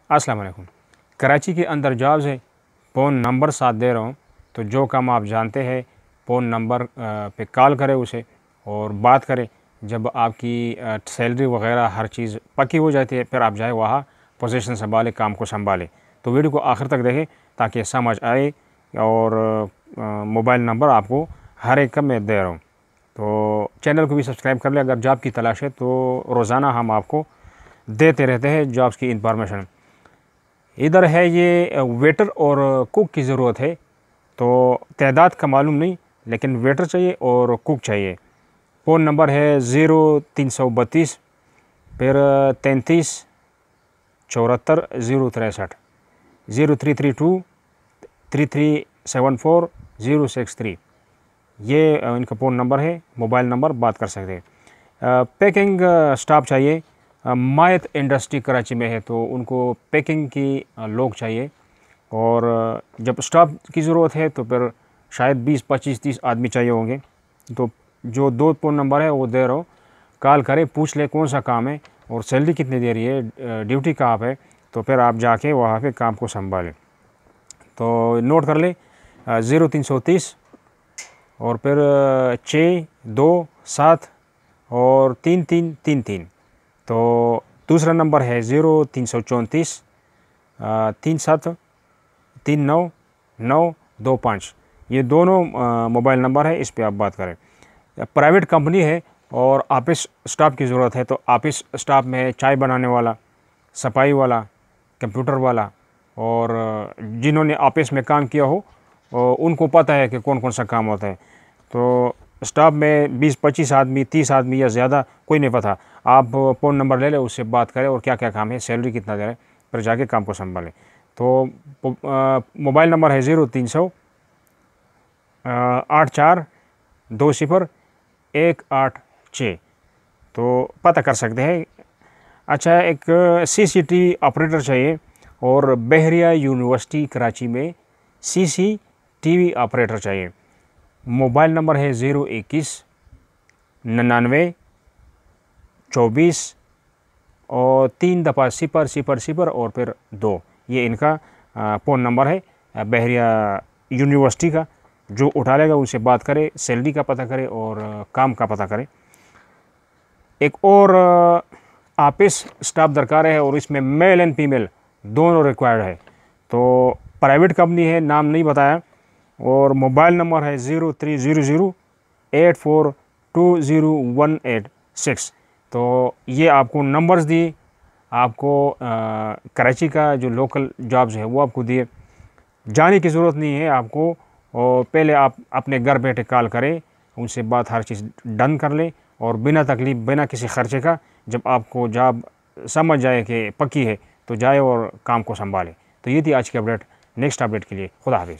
अस्सलाम वालेकुम। कराची के अंदर जॉब्स है, फ़ोन नंबर साथ दे रहा हूँ। तो जो काम आप जानते हैं फ़ोन नंबर पे कॉल करें उसे और बात करें। जब आपकी सैलरी वगैरह हर चीज़ पक्की हो जाती है फिर आप जाए वहाँ पोजीशन संभाले, काम को संभालें। तो वीडियो को आखिर तक देखें ताकि समझ आए। और मोबाइल नंबर आपको हर एक का मैं दे रहा हूँ। तो चैनल को भी सब्सक्राइब कर लें अगर जॉब की तलाश है। तो रोज़ाना हम आपको देते रहते हैं जॉब्स की इंफॉर्मेशन। इधर है ये वेटर और कुक की ज़रूरत है। तो तादाद का मालूम नहीं, लेकिन वेटर चाहिए और कुक चाहिए। फ़ोन नंबर है 0332 फिर 33 74 063 0332 3374 063। ये इनका फ़ोन नंबर है, मोबाइल नंबर बात कर सकते हैं। पैकिंग स्टाफ चाहिए। मायत इंडस्ट्री कराची में है तो उनको पैकिंग की लोग चाहिए। और जब स्टाफ की ज़रूरत है तो फिर शायद 20 25 30 आदमी चाहिए होंगे। तो जो 2 फ़ोन नंबर है वो दे रहा हूँ, कॉल करें, पूछ ले कौन सा काम है और सैलरी कितनी दे रही है, ड्यूटी कहाँ पे, तो फिर आप जाके वहाँ पे काम को संभालें। तो नोट कर ले 0330 और फिर 6 2 7 और 3333। तो दूसरा नंबर है 0334 37 39 925। ये दोनों मोबाइल नंबर है, इस पे आप बात करें। प्राइवेट कंपनी है और ऑफिस स्टाफ की ज़रूरत है। तो ऑफिस स्टाफ में चाय बनाने वाला, सफाई वाला, कंप्यूटर वाला और जिन्होंने ऑफिस में काम किया हो उनको पता है कि कौन कौन सा काम होता है। तो स्टाफ में 20 25 आदमी, 30 आदमी या ज़्यादा कोई नहीं पता। आप फ़ोन नंबर ले लें, उससे बात करें और क्या क्या काम है, सैलरी कितना दे रहे हैं, फिर जाके काम को संभालें। तो मोबाइल नंबर है 0300 84 20 186। तो पता कर सकते हैं। अच्छा, एक CCTV ऑपरेटर चाहिए और बहरिया यूनिवर्सिटी कराची में CCTV ऑपरेटर चाहिए। मोबाइल नंबर है 021 99 24 और 3 दफ़ा 000 और फिर 2। ये इनका फ़ोन नंबर है बहरिया यूनिवर्सिटी का। जो उठा लेगा उनसे बात करें, सैलरी का पता करें और काम का पता करें। एक और ऑफिस स्टाफ दरकार है और इसमें मेल एंड फीमेल दोनों रिक्वायर्ड है। तो प्राइवेट कंपनी है, नाम नहीं बताया। और मोबाइल नंबर है 0300 8420 186। तो ये आपको नंबर्स दिए, आपको कराची का जो लोकल जॉब्स है वो आपको दिए। जाने की ज़रूरत नहीं है आपको। और पहले आप अपने घर बैठे कॉल करें, उनसे बात हर चीज़ डन कर लें और बिना तकलीफ, बिना किसी ख़र्चे का। जब आपको जॉब समझ जाए कि पक्की है तो जाए और काम को संभालें। तो ये थी आज की अपडेट। नेक्स्ट अपडेट के लिए खुदा हाफिज़।